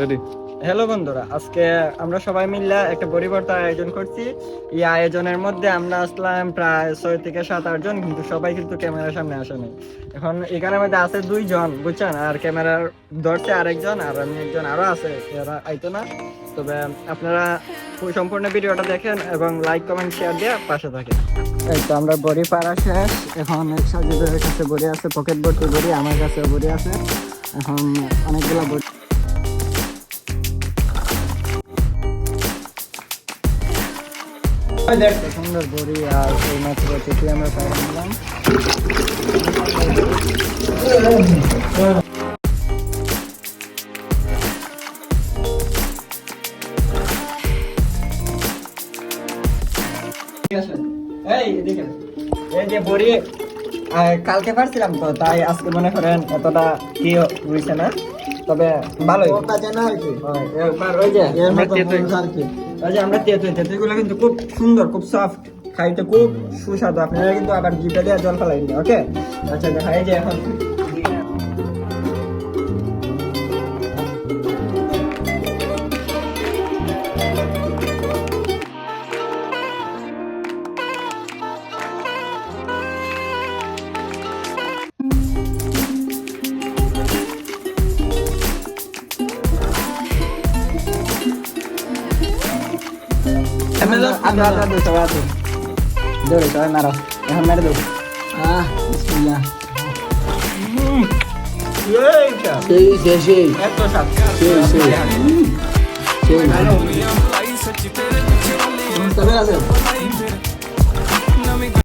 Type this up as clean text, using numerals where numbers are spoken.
Ready. Hello বন্ধুরা, আজকে আমরা সবাই মিলে একটা বড়ি ভর্তার আয়োজন করছি। এই আয়োজনের মধ্যে আমরা আসলাম প্রায় 6 থেকে 7-8 জন, কিন্তু সবাই কিন্তু ক্যামেরার সামনে আসে নাই। এখন এখানের মধ্যে আছে 2 জন, বুঝছেন, আর ক্যামেরার ধরছে আরেকজন, আর আমি একজন আরো আছে, এরা আইতো না। তবে আপনারা সম্পূর্ণ ভিডিওটা দেখেন এবং লাইক কমেন্ট শেয়ার দিয়ে পাশে থাকেন। এই তো আমরা বড়ি পাড়া শেষ। এখন সাজিদের কাছে বড়ি আছে, পকেট ভর্তি বড়ি, আমার কাছে বড়ি আছে। এখন অনেকগুলো বড়ি সুন্দর বড়ি আর এই মাত্র চিঠি আমরা পাই নিলাম। এই যে বড়ি কালকে পারছিলাম তো, তাই আজকে মনে করেন এতটা কি হয়েছে না, তবে ভালোই ওই যে আমরা তেঁতুলগুলো কিন্তু খুব সুন্দর, খুব সফট, খাইতে খুব সুস্বাদু। আপনারা কিন্তু আবার জিভে দিয়ে জল ফেলাই দিন। ওকে, আচ্ছা খাই যে এখন দৌড়ে সবাই মারো, এখন মেরে দেবো। বিসমিল্লাহ। এত স্বাদ। তবে আছে